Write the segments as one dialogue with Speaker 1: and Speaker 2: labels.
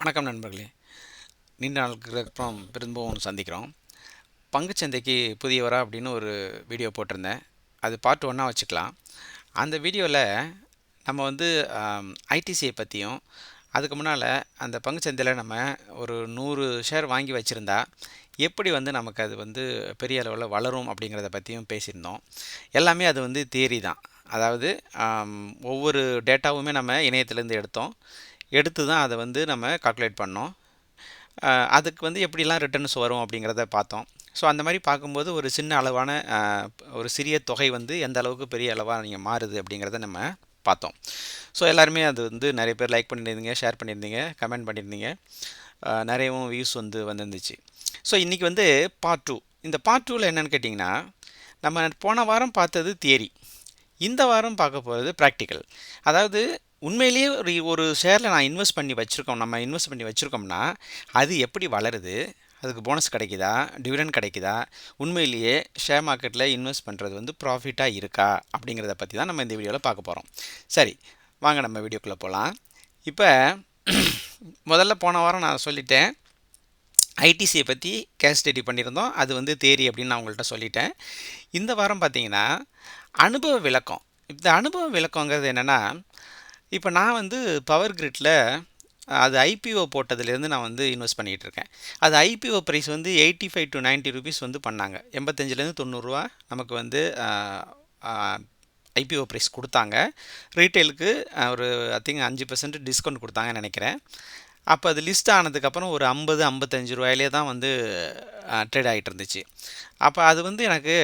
Speaker 1: வணக்கம் நண்பர்களே. நீண்ட நாளுக்கு அப்புறம் திரும்பவும் சந்திக்கிறோம். பங்குச்சந்தைக்கு புதியவரா அப்படின்னு ஒரு வீடியோ போட்டிருந்தேன். அது பார்ட் 1 வச்சுக்கலாம். அந்த வீடியோவில் நம்ம வந்து ஐடிசியை பற்றியும், அதுக்கு முன்னால் அந்த பங்குச்சந்தையில் நம்ம ஒரு 100 ஷேர் வாங்கி வச்சுருந்தா எப்படி வந்து நமக்கு அது வந்து பெரிய அளவில் வளரும் அப்படிங்கிறத பற்றியும் பேசியிருந்தோம். எல்லாமே அது வந்து தியரி தான். அதாவது ஒவ்வொரு டேட்டாவுமே நம்ம இணையத்திலேருந்து எடுத்து தான் அதை வந்து நம்ம கால்குலேட் பண்ணோம். அதுக்கு வந்து எப்படிலாம் ரிட்டர்ன்ஸ் வரும் அப்படிங்கிறத பார்த்தோம். ஸோ அந்த மாதிரி பார்க்கும்போது ஒரு சின்ன அளவான ஒரு சிறிய தொகை வந்து எந்த அளவுக்கு பெரிய அளவாக நீங்கள் மாறுது அப்படிங்கிறத நம்ம பார்த்தோம். ஸோ எல்லாருமே அது வந்து நிறைய பேர் லைக் பண்ணியிருந்தீங்க, ஷேர் பண்ணியிருந்தீங்க, கமெண்ட் பண்ணியிருந்தீங்க. நிறையவும் வியூஸ் வந்து வந்துருந்துச்சு. ஸோ இன்றைக்கி வந்து பார்ட் 2. இந்த பார்ட் 2வில் என்னென்னு கேட்டிங்கன்னா, நம்ம போன வாரம் பார்த்தது தியரி. இந்த வாரம் பார்க்க போகிறது ப்ராக்டிக்கல். அதாவது உண்மையிலேயே ஒரு ஷேரில் நம்ம இன்வெஸ்ட் பண்ணி வச்சுருக்கோம்னா அது எப்படி வளருது, அதுக்கு போனஸ் கிடைக்குதா, டிவிடெண்ட் கிடைக்குதா, உண்மையிலேயே ஷேர் மார்க்கெட்டில் இன்வெஸ்ட் பண்ணுறது வந்து ப்ராஃபிட்டாக இருக்கா அப்படிங்கிறத பற்றி தான் நம்ம இந்த வீடியோவில் பார்க்க போகிறோம். சரி, வாங்க நம்ம வீடியோக்குள்ளே போகலாம். இப்போ முதல்ல போன வாரம் நான் சொல்லிட்டேன், ஐடிசியை பற்றி கேஸ் ஸ்டடி பண்ணியிருந்தோம். அது வந்து தேரி அப்படின்னு நான் உங்கள்கிட்ட சொல்லிட்டேன். இந்த வாரம் பார்த்தீங்கன்னா அனுபவ விளக்கம். இந்த அனுபவ விளக்கங்கிறது என்னென்னா, இப்போ நான் வந்து பவர் கிரிட்டில் அது ஐபிஓ போட்டதுலேருந்து நான் வந்து இன்வெஸ்ட் பண்ணிகிட்டு இருக்கேன். அது ஐபிஓ ப்ரைஸ் வந்து 85 to 90 ருபீஸ் வந்து பண்ணாங்க. 85லேருந்து 90 ரூபா நமக்கு வந்து ஐபிஓ ப்ரைஸ் கொடுத்தாங்க. ரீட்டெயிலுக்கு ஒரு ஐ திங்க் 5% டிஸ்கவுண்ட் கொடுத்தாங்கன்னு நினைக்கிறேன். அப்போ அது லிஸ்ட் ஆனதுக்கப்புறம் ஒரு 50-55 ரூபாயிலே தான் வந்து ட்ரேட் ஆகிட்டு இருந்துச்சு. அப்போ அது வந்து எனக்கு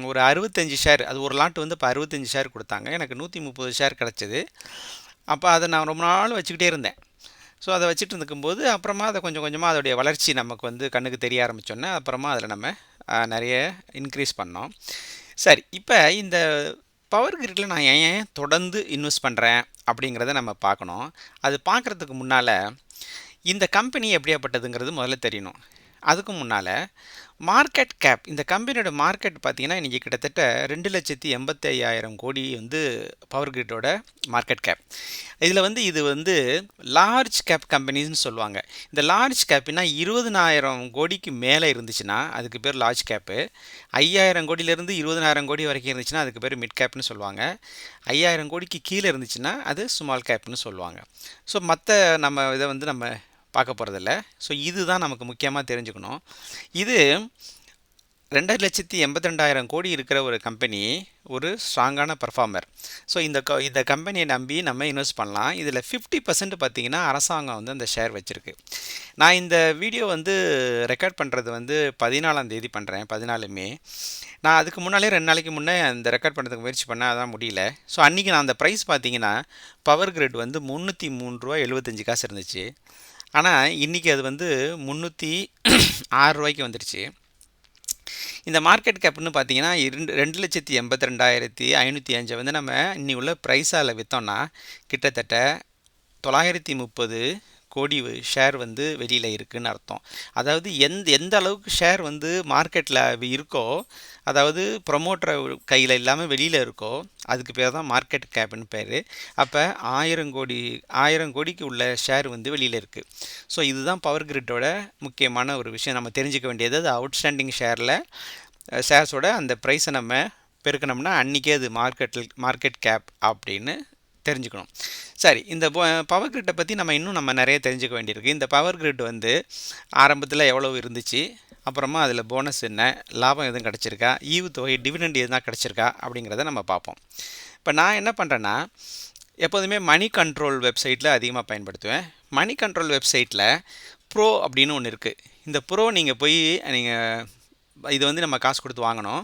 Speaker 1: ஒரு 65 ஷேர், அது ஒரு லாட் வந்து இப்போ 65 ஷேர் கொடுத்தாங்க. எனக்கு 130 ஷேர் கிடச்சிது. அப்போ அதை நான் ரொம்ப நாள் வச்சுக்கிட்டே இருந்தேன். ஸோ அதை வச்சுட்டு இருக்கும்போது அப்புறமா அதை கொஞ்சம் கொஞ்சமாக அதோடைய வளர்ச்சி நமக்கு வந்து கண்ணுக்கு தெரிய ஆரம்பித்தோன்னே அப்புறமா அதில் நம்ம நிறைய இன்க்ரீஸ் பண்ணோம். சரி, இப்போ இந்த பவர் கிரிட்டில் நான் ஏன் தொடர்ந்து இன்வெஸ்ட் பண்ணுறேன் அப்படிங்கிறத நம்ம பார்க்கணும். அது பார்க்குறதுக்கு முன்னால் இந்த கம்பெனி எப்படியாப்பட்டதுங்கிறது முதல்ல தெரியணும். அதுக்கு முன்னால் மார்க்கெட் கேப், இந்த கம்பெனியோட மார்க்கெட் பார்த்திங்கன்னா இன்றைக்கி கிட்டத்தட்ட 2,85,000 கோடி வந்து பவர் கிரிட்டோட மார்க்கெட் கேப். இதில் வந்து இது வந்து லார்ஜ் கேப் கம்பெனிஸ்னு சொல்லுவாங்க. இந்த லார்ஜ் கேப்னா 20,000 கோடிக்கு மேலே இருந்துச்சுன்னா அதுக்கு பேர் லார்ஜ் கேப்பு. 5,000 கோடியிலேருந்து 20,000 கோடி வரைக்கும் இருந்துச்சுன்னா அதுக்கு பேர் மிட் கேப்னு சொல்லுவாங்க. 5,000 கோடிக்கு கீழே இருந்துச்சுன்னா அது ஸ்மால் கேப்னு சொல்லுவாங்க. ஸோ மற்ற நம்ம இதை வந்து நம்ம பார்க்க போகிறதில்ல. ஸோ இதுதான் நமக்கு முக்கியமாக தெரிஞ்சுக்கணும். இது 2,82,000 கோடி இருக்கிற ஒரு கம்பெனி, ஒரு ஸ்ட்ராங்கான பர்ஃபார்மர். ஸோ இந்த கம்பெனியை நம்பி நம்ம இன்வெஸ்ட் பண்ணலாம். இதில் 50% பார்த்திங்கன்னா அரசாங்கம் வந்து அந்த ஷேர் வச்சுருக்கு. நான் இந்த வீடியோ வந்து ரெக்கார்ட் பண்ணுறது வந்து 14ஆம் தேதி பண்ணுறேன், 14 மே. நான் அதுக்கு முன்னாலே 2 நாளைக்கு முன்னே அந்த ரெக்கார்ட் பண்ணுறதுக்கு முயற்சி பண்ணேன், அதான் முடியல. ஸோ அன்றைக்கி நான் அந்த ப்ரைஸ் பார்த்திங்கன்னா பவர் கிரிட் வந்து 303.75 காசு இருந்துச்சு. ஆனால் இன்றைக்கி அது வந்து 306 ரூபாய்க்கு வந்துடுச்சு. இந்த மார்க்கெட் கேப்னு பார்த்தீங்கன்னா 2,82,505 வந்து நம்ம இன்னி உள்ள ப்ரைஸால் விற்றோன்னா கிட்டத்தட்ட 930 கோடி ஷேர் வந்து வெளியில் இருக்குதுன்னு அர்த்தம். அதாவது எந்த அளவுக்கு ஷேர் வந்து மார்க்கெட்டில் இருக்கோ, அதாவது ப்ரொமோட்டர் கையில் இல்லாமல் வெளியில் இருக்கோ, அதுக்கு பேர் தான் மார்க்கெட் கேப்னு பேர். அப்போ 1000 கோடிக்கு உள்ள ஷேர் வந்து வெளியில் இருக்குது. ஸோ இதுதான் பவர் கிரிட்டோட முக்கியமான ஒரு விஷயம் நம்ம தெரிஞ்சுக்க வேண்டியது. அது அவுட்ஸ்டாண்டிங் ஷேர்ஸோட அந்த ப்ரைஸை நம்ம பெருக்கணும்னா அன்றைக்கே அது மார்க்கெட் கேப் அப்படின்னு தெரிஞ்சுக்கணும். சரி, இந்த பவர் கிரிட்டை பற்றி நம்ம நிறைய தெரிஞ்சுக்க வேண்டியிருக்கு. இந்த பவர் கிரிட் வந்து ஆரம்பத்தில் எவ்வளவு இருந்துச்சு, அப்புறமா அதில் போனஸ் என்ன, லாபம் எதுவும் கிடச்சிருக்கா, ஈவுத்தொகை டிவிடெண்ட் எதுனா கிடச்சிருக்கா அப்படிங்கிறத நம்ம பார்ப்போம். இப்போ நான் என்ன பண்ணுறேன்னா, எப்போதுமே மணி கண்ட்ரோல் வெப்சைட்டில் அதிகமாக பயன்படுத்துவேன். மணி கண்ட்ரோல் வெப்சைட்டில் ப்ரோ அப்படின்னு ஒன்று இருக்குது. இந்த ப்ரோ நீங்கள் போய் இது வந்து நம்ம காசு கொடுத்து வாங்கணும்.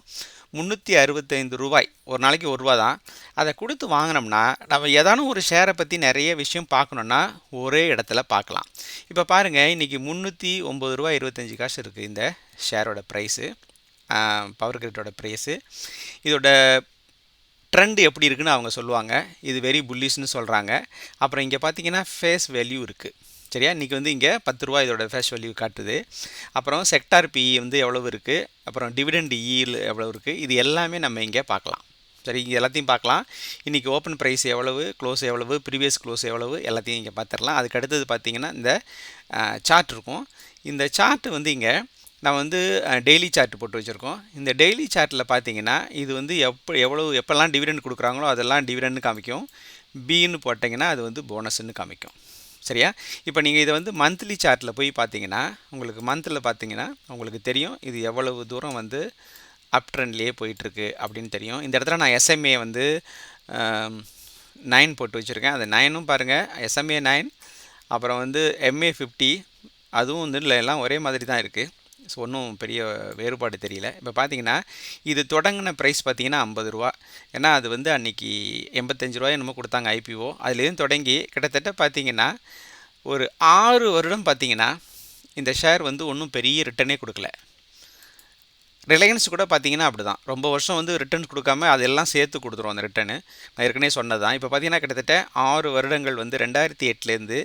Speaker 1: 365 ரூபாய், ஒரு நாளைக்கு 1 ரூபா தான். அதை கொடுத்து வாங்கினோம்னா நம்ம ஏதானும் ஒரு ஷேரை பற்றி நிறைய விஷயம் பார்க்கணுன்னா ஒரே இடத்துல பார்க்கலாம். இப்போ பாருங்கள், இன்றைக்கி 309.25 காசு இருக்குது இந்த ஷேரோட ப்ரைஸு, பவர் கிரிட்டோட ப்ரைஸு. இதோட ட்ரெண்ட் எப்படி இருக்குன்னு அவங்க சொல்லுவாங்க. இது வெரி புல்லிஷ்னு சொல்கிறாங்க. அப்புறம் இங்கே பார்த்தீங்கன்னா ஃபேஸ் வேல்யூ இருக்குது. சரியா, இன்றைக்கி வந்து இங்கே 10 ரூபா இதோட ஃபேஸ் வேல்யூ காட்டுது. அப்புறம் செக்டார் பிஇ வந்து எவ்வளவு இருக்குது, அப்புறம் டிவிடெண்ட் ஈல் எவ்வளோ இருக்குது, இது எல்லாமே நம்ம இங்கே பார்க்கலாம். சரி, இங்கே எல்லாத்தையும் பார்க்கலாம். இன்றைக்கி ஓப்பன் ப்ரைஸ் எவ்வளவு, க்ளோஸ் எவ்வளவு, ப்ரீவியஸ் க்ளோஸ் எவ்வளவு, எல்லாத்தையும் இங்கே பார்த்துடலாம். அதுக்கு அடுத்தது பார்த்தீங்கன்னா இந்த சார்ட் இருக்கும். இந்த சார்ட் வந்து இங்கே நான் வந்து டெய்லி சார்ட் போட்டு வச்சுருக்கோம். இந்த டெய்லி சார்ட்டில் பார்த்தீங்கன்னா இது வந்து எப்போல்லாம் டிவிடெண்ட் கொடுக்குறாங்களோ அதெல்லாம் டிவிடெண்ட்னு காமிக்கும். பின்னு போட்டிங்கன்னா அது வந்து போனஸ்ன்னு காமிக்கும். சரியா? இப்போ நீங்கள் இதை வந்து மந்த்லி சார்ட்டில் போய் பார்த்தீங்கன்னா உங்களுக்கு மந்தில் பார்த்தீங்கன்னா உங்களுக்கு தெரியும் இது எவ்வளவு தூரம் வந்து அப் ட்ரெண்ட்லேயே போயிட்டுருக்கு அப்படின்னு தெரியும். இந்த இடத்துல நான் எஸ்எம்ஏ வந்து 9 போட்டு வச்சுருக்கேன். அது 9ம் பாருங்கள், எஸ்எம்ஏ 9, அப்புறம் வந்து எம்ஏ 50, அதுவும் வந்து இல்லை, எல்லாம் ஒரே மாதிரி தான் இருக்குது. ஸோ ஒன்றும் பெரிய வேறுபாடு தெரியல. இப்போ பார்த்தீங்கன்னா இது தொடங்கின ப்ரைஸ் பார்த்தீங்கன்னா 50 ரூபா. ஏன்னா அது வந்து அன்றைக்கி 85 ரூபாய் என்னமோ கொடுத்தாங்க ஐபிஓ. அதுலேருந்து தொடங்கி கிட்டத்தட்ட பார்த்தீங்கன்னா ஒரு 6 வருடம் பார்த்தீங்கன்னா இந்த ஷேர் வந்து ஒன்றும் பெரிய ரிட்டர்னே கொடுக்கல. ரிலையன்ஸ் கூட பார்த்தீங்கன்னா அப்படி தான், ரொம்ப வருஷம் வந்து ரிட்டர்ன் கொடுக்காம அதெல்லாம் சேர்த்து கொடுத்துரும் அந்த ரிட்டர்னு. நான் ஏற்கனவே சொன்னது தான். இப்போ பார்த்தீங்கன்னா கிட்டத்தட்ட 6 வருடங்கள் வந்து 2008லேருந்து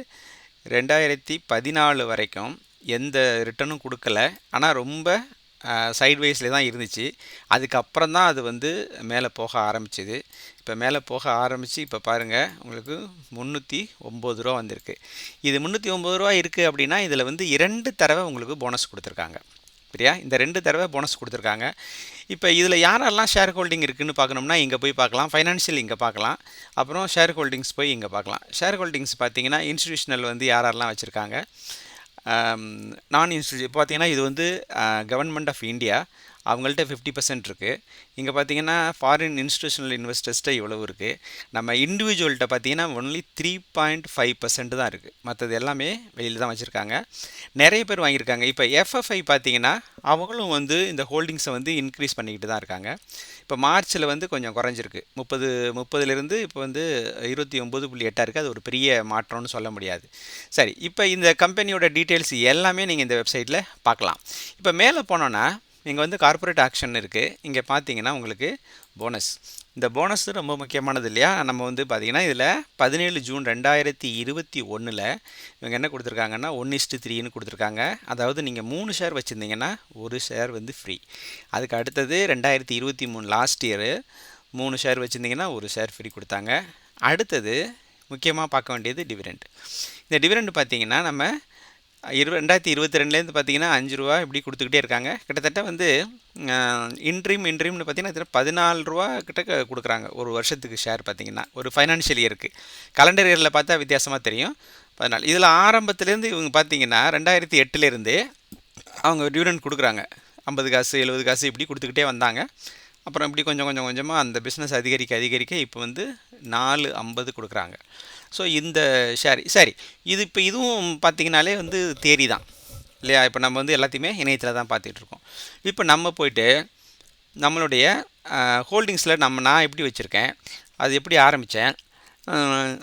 Speaker 1: 2014 வரைக்கும் எந்த ரிட்டர்னும் கொடுக்கல. ஆனால் ரொம்ப சைட்வைஸில் தான் இருந்துச்சு. அதுக்கப்புறம் தான் அது வந்து மேலே போக ஆரம்பிச்சிது. இப்போ மேலே போக ஆரம்பித்து இப்போ பாருங்கள் உங்களுக்கு 309 ரூபா வந்திருக்கு. இது 309 ரூபா இருக்குது அப்படின்னா இதில் வந்து 2 தடவை உங்களுக்கு போனஸ் கொடுத்துருக்காங்க. சரியா? இந்த 2 தடவை போனஸ் கொடுத்துருக்காங்க. இப்போ இதில் யாரெல்லாம் ஷேர் ஹோல்டிங் இருக்குதுன்னு பார்க்கணும்னா இங்கே போய் பார்க்கலாம். ஃபைனான்ஷியல் இங்கே பார்க்கலாம். அப்புறம் ஷேர் ஹோல்டிங்ஸ் போய் இங்கே பார்க்கலாம். ஷேர் ஹோல்டிங்ஸ் பார்த்தீங்கன்னா இன்ஸ்டிடியூஷனல் வந்து யாரெல்லாம் வச்சுருக்காங்க. நான் இன்ஸ்டியூட் பார்த்தீங்கன்னா இது வந்து கவர்மெண்ட் ஆஃப் இந்தியா, அவங்கள்ட்ட 50% இருக்குது. இங்கே பார்த்தீங்கன்னா ஃபாரின் இன்ஸ்டிடியூஷனல் இன்வெஸ்டர்ஸ்ட்ட இவ்வளவு இருக்குது. நம்ம இண்டிவிஜுவல்கிட்ட பார்த்தீங்கன்னா ஒன்லி 3.5% தான் இருக்குது. மற்றது எல்லாமே வெளியில் தான் வச்சுருக்காங்க. நிறைய பேர் வாங்கியிருக்காங்க. இப்போ எஃப்எஃப்ஐ பார்த்தீங்கன்னா அவங்களும் வந்து இந்த ஹோல்டிங்ஸை வந்து இன்க்ரீஸ் பண்ணிக்கிட்டு தான் இருக்காங்க. இப்போ மார்ச்சில் வந்து கொஞ்சம் குறைஞ்சிருக்கு, 30லேருந்து இப்போ வந்து 29.8 இருக்குது. அது ஒரு பெரிய மாற்றம்னு சொல்ல முடியாது. சரி, இப்போ இந்த கம்பெனியோட டீட்டெயில்ஸ் எல்லாமே நீங்கள் இந்த வெப்சைட்டில் பார்க்கலாம். இப்போ மேலே போனோன்னா இங்கே வந்து கார்ப்பரேட் ஆக்ஷன் இருக்குது. இங்கே பார்த்தீங்கன்னா உங்களுக்கு போனஸ். இந்த போனஸ் ரொம்ப முக்கியமானது இல்லையா? நம்ம வந்து பார்த்திங்கன்னா இதில் 17 ஜூன் 2021 இவங்க என்ன கொடுத்துருக்காங்கன்னா 1:3ன்னு கொடுத்துருக்காங்க. அதாவது நீங்கள் 3 ஷேர் வச்சுருந்தீங்கன்னா 1 ஷேர் வந்து ஃப்ரீ. அதுக்கு அடுத்தது 2023 லாஸ்ட் இயரு 3 ஷேர் வச்சுருந்தீங்கன்னா 1 ஷேர் ஃப்ரீ கொடுத்தாங்க. அடுத்தது முக்கியமாக பார்க்க வேண்டியது டிவிடெண்ட். இந்த டிவிடெண்ட் பார்த்திங்கன்னா நம்ம 2022லேருந்து பார்த்தீங்கன்னா 5 ரூபா இப்படி கொடுத்துக்கிட்டே இருக்காங்க. கிட்டத்தட்ட வந்து இன்ட்ரீம்னு பார்த்தீங்கன்னா 14 ரூபா கிட்ட கொடுக்குறாங்க ஒரு வருஷத்துக்கு ஷேர். பார்த்தீங்கன்னா ஒரு ஃபைனான்ஷியல் இயருக்கு, கலண்டர் இயரில் பார்த்தா வித்தியாசமாக தெரியும். 14 இதில் ஆரம்பத்துலேருந்து இவங்க பார்த்தீங்கன்னா 2008லேருந்து அவங்க டிவிடெண்ட் கொடுக்குறாங்க. 50 காசு 70 காசு இப்படி கொடுத்துக்கிட்டே வந்தாங்க. அப்புறம் இப்படி கொஞ்சமாக அந்த பிஸ்னஸ் அதிகரிக்க இப்போ வந்து 4.50 கொடுக்குறாங்க. ஸோ இந்த ஷேர் சரி, இதுவும் பார்த்திங்கனாலே வந்து தேரி தான் இல்லையா? இப்போ நம்ம வந்து எல்லாத்தையுமே இணையத்தில் தான் பார்த்துட்ருக்கோம். இப்போ நம்ம போய்ட்டு நம்மளுடைய ஹோல்டிங்ஸில் நான் எப்படி வச்சுருக்கேன், அது எப்படி ஆரம்பித்தேன்,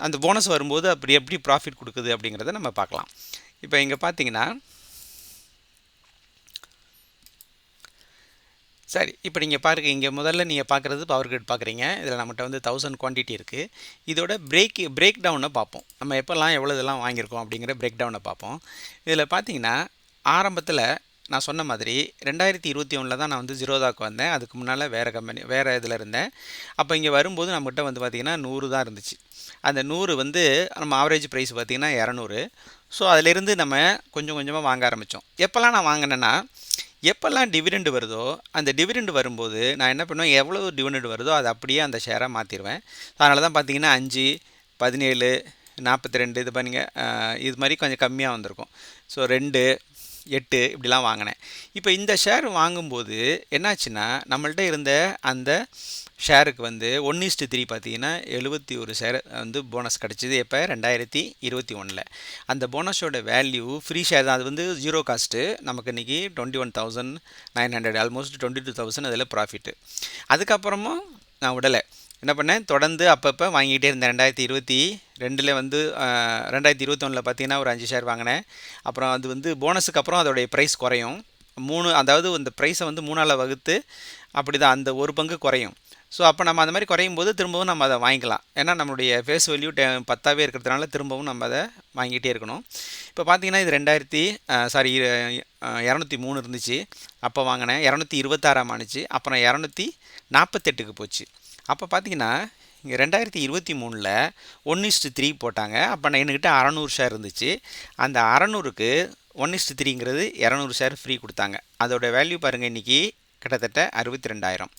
Speaker 1: அந்த போனஸ் வரும்போது எப்படி ப்ராஃபிட் கொடுக்குது அப்படிங்கிறத நம்ம பார்க்கலாம். இப்போ இங்கே பார்த்தீங்கன்னா சரி, இப்போ நீங்கள் பாருங்கள், இங்கே முதல்ல நீங்கள் பார்க்குறது பவர் கிரிட் பார்க்குறீங்க. இதில் நம்மகிட்ட வந்து 1000 குவான்டிட்டி இருக்குது. இதோட பிரேக் டவுனை பார்ப்போம். நம்ம எப்போல்லாம் எவ்வளோ இதெல்லாம் வாங்கியிருக்கோம் அப்படிங்கிற பிரேக் டவுனை பார்ப்போம். இதில் பார்த்தீங்கன்னா ஆரம்பத்தில் நான் சொன்ன மாதிரி 2021 தான் நான் வந்து ஜீரோதாக்கு வந்தேன். அதுக்கு முன்னால் வேறு இதில் இருந்தேன். அப்போ இங்கே வரும்போது நம்மகிட்ட வந்து பார்த்திங்கன்னா 100 தான் இருந்துச்சு. அந்த 100 வந்து நம்ம ஆவரேஜ் ப்ரைஸ் பார்த்திங்கன்னா 200. ஸோ அதிலிருந்து நம்ம கொஞ்சமாக வாங்க ஆரம்பித்தோம். எப்போல்லாம் நான் வாங்கினேன்னா எப்போல்லாம் டிவிடெண்ட் வருதோ அந்த டிவிடெண்ட் வரும்போது நான் என்ன பண்ணுவேன், எவ்வளோ டிவிடெண்ட் வருதோ அதை அப்படியே அந்த ஷேராக மாற்றிடுவேன். அதனால தான் பார்த்தீங்கன்னா 5, 17, 42 இது பண்ணிங்க, இது மாதிரி கொஞ்சம் கம்மியாக வந்திருக்கும். ஸோ 2, 8 இப்படிலாம் வாங்கினேன். இப்போ இந்த ஷேர் வாங்கும்போது என்னாச்சுன்னா நம்மள்ட்ட இருந்த அந்த ஷேருக்கு வந்து 1:3 பார்த்தீங்கன்னா 71 ஷேர் வந்து போனஸ் கிடச்சிது. எப்போ 2021. அந்த போனஸோட வேல்யூ ஃப்ரீ ஷேர் தான், அது வந்து ஜீரோ காஸ்ட்டு. நமக்கு இன்றைக்கி 21,900, ஆல்மோஸ்ட் 22,000 அதில் ப்ராஃபிட்டு. அதுக்கப்புறமும் நான் விடலை, என்ன பண்ணேன், தொடர்ந்து அப்பப்போ வாங்கிக்கிட்டே இருந்தேன். 2022 வந்து 2021 பார்த்தீங்கன்னா ஒரு 5 ஷேர் வாங்கினேன். அப்புறம் அது வந்து போனஸுக்கு அப்புறம் அதோடைய ப்ரைஸ் குறையும். 3, அதாவது இந்த ப்ரைஸை வந்து 3ஆல் வகுத்து அப்படி தான் அந்த ஒரு பங்கு குறையும். ஸோ அப்போ நம்ம அந்த மாதிரி குறையும் போது திரும்பவும் நம்ம அதை வாங்கிக்கலாம். ஏன்னா நம்மளுடைய ஃபேஸ் வேல்யூ 10ஆகவே இருக்கிறதுனால திரும்பவும் நம்ம அதை வாங்கிட்டே இருக்கணும். இப்போ பார்த்தீங்கன்னா இது 203 இருந்துச்சு அப்போ வாங்கினேன். 226 ஆணுச்சு. அப்புறம் 248க்கு போச்சு. அப்போ பார்த்தீங்கன்னா இங்கே 2023ல் 1:3 போட்டாங்க. அப்போ நான் என்கிட்ட 600 ஷேர் இருந்துச்சு. அந்த 600க்கு 1:3ங்கிறது 200 ஷேர் ஃப்ரீ கொடுத்தாங்க. அதோட வேல்யூ பாருங்கள் இன்றைக்கி கிட்டத்தட்ட 62,000.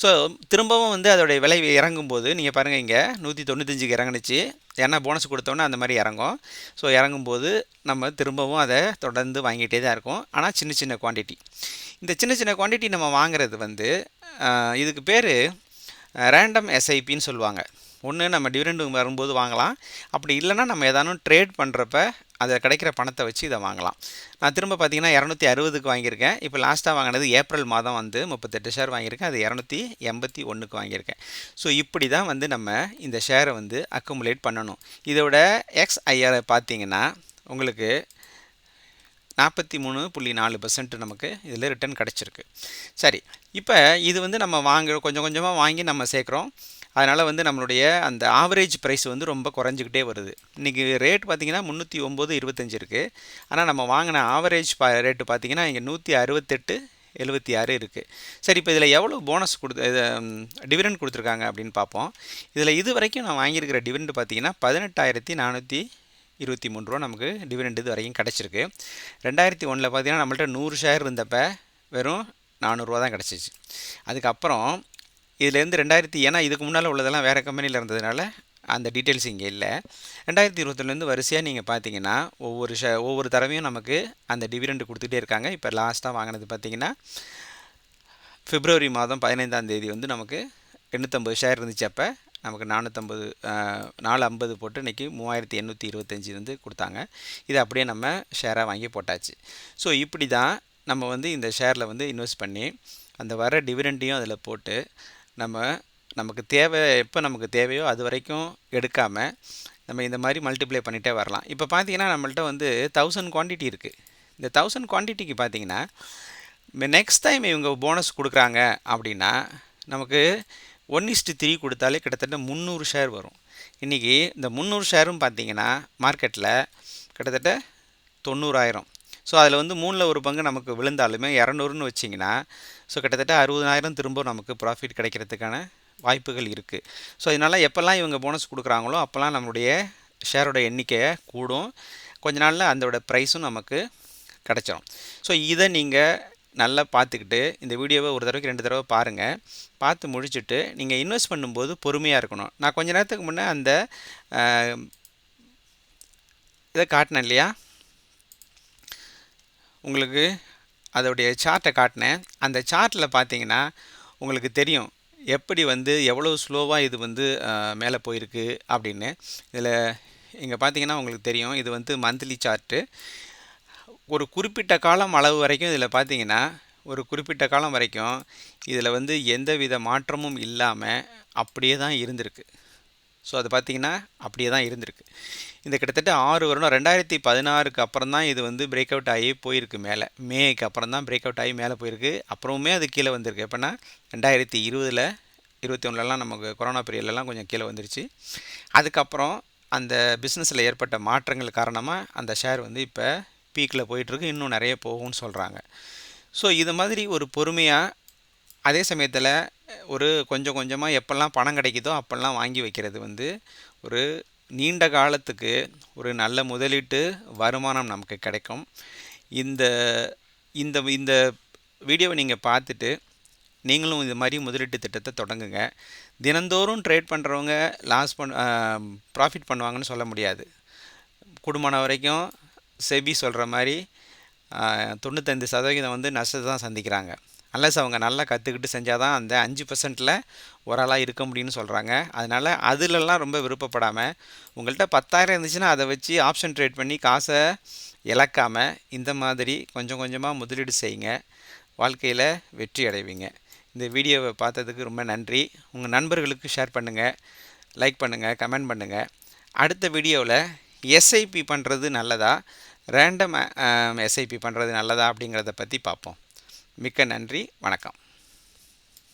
Speaker 1: ஸோ திரும்பவும் வந்து அதோடைய விலை இறங்கும்போது நீங்கள் பாருங்கள் இங்கே 195க்கு இறங்குனுச்சு. ஏன்னா போனஸ் கொடுத்தோன்னே அந்த மாதிரி இறங்கும். ஸோ இறங்கும்போது நம்ம திரும்பவும் அதை தொடர்ந்து வாங்கிட்டே தான் இருக்கும். ஆனால் சின்ன சின்ன குவான்டிட்டி. இந்த சின்ன சின்ன குவான்டிட்டி நம்ம வாங்குறது வந்து இதுக்கு பேர் ரேண்டம் எஸ்ஐபின்னு சொல்லுவாங்க. ஒன்று நம்ம டிவிடெண்ட் வரும்போது வாங்கலாம். அப்படி இல்லைன்னா நம்ம ஏதானும் ட்ரேட் பண்ணுறப்ப அதை கிடைக்கிற பணத்தை வச்சு இதை வாங்கலாம். நான் திரும்ப பார்த்தீங்கன்னா 260க்கு வாங்கியிருக்கேன். இப்போ லாஸ்ட்டாக வாங்கினது ஏப்ரல் மாதம் வந்து 38 ஷேர் வாங்கியிருக்கேன். அது 281க்கு வாங்கியிருக்கேன். ஸோ இப்படி தான் வந்து நம்ம இந்த ஷேரை வந்து அக்குமுலேட் பண்ணணும். இதோட XIR பார்த்தீங்கன்னா உங்களுக்கு 43.4% நமக்கு இதில் ரிட்டர்ன் கிடச்சிருக்கு. சரி, இப்போ இது வந்து நம்ம கொஞ்சம் கொஞ்சமாக வாங்கி நம்ம சேர்க்குறோம். அதனால் வந்து நம்மளுடைய அந்த ஆவரேஜ் ப்ரைஸ் வந்து ரொம்ப குறைஞ்சிக்கிட்டே வருது. இன்றைக்கி ரேட் பார்த்திங்கன்னா 309.25 இருக்குது. ஆனால் நம்ம வாங்கின ஆவரேஜ் ரேட்டு பார்த்திங்கன்னா இங்கே 168.76 இருக்குது. சரி, இப்போ இதில் எவ்வளோ போனஸ் டிவிடெண்ட் கொடுத்துருக்காங்க அப்படின்னு பார்ப்போம். இதில் இது வரைக்கும் நான் வாங்கியிருக்கிற டிவிடெண்ட் பார்த்திங்கன்னா 18,423 ரூபா நமக்கு டிவிடெண்ட் இது வரைக்கும் கிடச்சிருக்கு. 2001 பார்த்தீங்கன்னா நம்மள்ட்ட 100 ஷேர் இருந்தப்போ வெறும் 400 ரூபா தான் கிடச்சிச்சு. அதுக்கப்புறம் இதுலேருந்து ஏன்னா இதுக்கு முன்னால் உள்ளதெல்லாம் வேறு கம்பெனியில் இருந்ததுனால அந்த டீட்டெயில்ஸ் இங்கே இல்லை. 2021 வரிசையாக நீங்கள் பார்த்தீங்கன்னா ஒவ்வொரு தடவையும் நமக்கு அந்த டிவிடெண்ட் கொடுத்துட்டே இருக்காங்க. இப்போ லாஸ்ட்டாக வாங்கினது பார்த்தீங்கன்னா பிப்ரவரி மாதம் 15ஆம் தேதி வந்து நமக்கு 850 ஷேர் இருந்துச்சு. அப்போ நமக்கு 450 போட்டு இன்றைக்கி 3,825 வந்து கொடுத்தாங்க. இதை அப்படியே நம்ம ஷேராக வாங்கி போட்டாச்சு. ஸோ இப்படி தான் நம்ம வந்து இந்த ஷேரில் வந்து இன்வெஸ்ட் பண்ணி அந்த வர டிவிடெண்ட்டையும் அதில் போட்டு நமக்கு எப்போ நமக்கு தேவையோ அது வரைக்கும் எடுக்காமல் நம்ம இந்த மாதிரி மல்டிப்ளை பண்ணிகிட்டே வரலாம். இப்போ பார்த்தீங்கன்னா நம்மள்ட்ட வந்து 1000 குவான்டிட்டி இருக்குது. இந்த 1000 குவான்டிட்டிக்கு பார்த்தீங்கன்னா நெக்ஸ்ட் டைம் இவங்க போனஸ் கொடுக்குறாங்க அப்படின்னா நமக்கு 1:3 கொடுத்தாலே கிட்டத்தட்ட 300 ஷேர் வரும். இன்றைக்கி இந்த 300 ஷேரும் பார்த்தீங்கன்னா மார்க்கெட்டில் கிட்டத்தட்ட 90,000. ஸோ அதில் வந்து 3ல் ஒரு பங்கு நமக்கு விழுந்தாலுமே 200ன்னு வச்சிங்கன்னா ஸோ கிட்டத்தட்ட 60,000 திரும்ப நமக்கு ப்ராஃபிட் கிடைக்கிறதுக்கான வாய்ப்புகள் இருக்குது. ஸோ இதனால் எப்போல்லாம் இவங்க போனஸ் கொடுக்குறாங்களோ அப்போல்லாம் நம்மளுடைய ஷேரோட எண்ணிக்கையை கூடும். கொஞ்ச நாளில் அதோட ப்ரைஸும் நமக்கு கிடச்சிரும். ஸோ இதை நீங்கள் நல்லா பார்த்துக்கிட்டு இந்த வீடியோவை ஒரு தடவைக்கு 2 தடவை பாருங்கள். பார்த்து முடிச்சுட்டு நீங்கள் இன்வெஸ்ட் பண்ணும்போது பொறுமையாக இருக்கணும். நான் கொஞ்ச நேரத்துக்கு முன்னே அந்த இதை காட்டினேன் இல்லையா, உங்களுக்கு அதோடைய சார்ட்டை காட்டினேன். அந்த சார்ட்டில் பார்த்தீங்கன்னா உங்களுக்கு தெரியும் எப்படி வந்து எவ்வளோ ஸ்லோவாக இது வந்து மேலே போயிருக்கு அப்படின்னு. இதில் இங்கே பார்த்தீங்கன்னா உங்களுக்கு தெரியும் இது வந்து மந்த்லி சார்ட்டு. ஒரு குறிப்பிட்ட காலம் அளவு வரைக்கும் இதில் பார்த்தீங்கன்னா ஒரு குறிப்பிட்ட காலம் வரைக்கும் இதில் வந்து எந்தவித மாற்றமும் இல்லாமல் அப்படியே தான் இருந்திருக்கு. ஸோ அது பார்த்திங்கன்னா அப்படியே தான் இருந்திருக்கு. இந்த கிட்டத்தட்ட 6 வருடம் 2016க்கு அப்புறம் தான் இது வந்து பிரேக் அவுட் ஆகி போயிருக்கு மேலே. மேக்கு அப்புறம் தான் பிரேக் அவுட் ஆகி மேலே போயிருக்கு. அப்புறமே அது கீழே வந்திருக்கு. எப்போனா 2020 21லலாம் நமக்கு கொரோனா பீரியட்லலாம் கொஞ்சம் கீழே வந்துருச்சு. அதுக்கப்புறம் அந்த பிஸ்னஸில் ஏற்பட்ட மாற்றங்கள் காரணமாக அந்த ஷேர் வந்து இப்போ பீக்கில் போயிட்டுருக்கு. இன்னும் நிறைய போகும்னு சொல்கிறாங்க. ஸோ இது மாதிரி ஒரு பொறுமையாக அதே சமயத்தில் ஒரு கொஞ்சம் கொஞ்சமாக எப்போல்லாம் பணம் கிடைக்குதோ அப்போல்லாம் வாங்கி வைக்கிறது வந்து ஒரு நீண்ட காலத்துக்கு ஒரு நல்ல முதலீட்டு வருமானம் நமக்கு கிடைக்கும். இந்த இந்த இந்த வீடியோவை நீங்கள் பார்த்துட்டு நீங்களும் இந்த மாதிரி முதலீட்டு திட்டத்தை தொடங்குங்க. தினந்தோறும் ட்ரேட் பண்ணுறவங்க ப்ராஃபிட் பண்ணுவாங்கன்னு சொல்ல முடியாது. கூடுமான வரைக்கும் செபி சொல்கிற மாதிரி 95% வந்து நஷ்டத்தை தான் சந்திக்கிறாங்க. அன்லஸ் அவங்க நல்லா கற்றுக்கிட்டு செஞ்சால் தான் அந்த 5%ல் ஒரு ஆளாக இருக்க முடியும்னு சொல்கிறாங்க. அதனால் அதிலெல்லாம் ரொம்ப விருப்பப்படாமல் உங்கள்கிட்ட 10,000 இருந்துச்சுன்னா அதை வச்சு ஆப்ஷன் ட்ரேட் பண்ணி காசை இழக்காமல் இந்த மாதிரி கொஞ்சம் கொஞ்சமாக முதலீடு செய்யுங்க. வாழ்க்கையில் வெற்றி அடைவீங்க. இந்த வீடியோவை பார்த்ததுக்கு ரொம்ப நன்றி. உங்கள் நண்பர்களுக்கு ஷேர் பண்ணுங்கள், லைக் பண்ணுங்கள், கமெண்ட் பண்ணுங்கள். அடுத்த வீடியோவில் எஸ்ஐபி பண்ணுறது நல்லதா, ரேண்டம் எஸ்ஐபி பண்ணுறது நல்லதா அப்படிங்கிறத பற்றி பார்ப்போம். மிக்க நன்றி, வணக்கம்.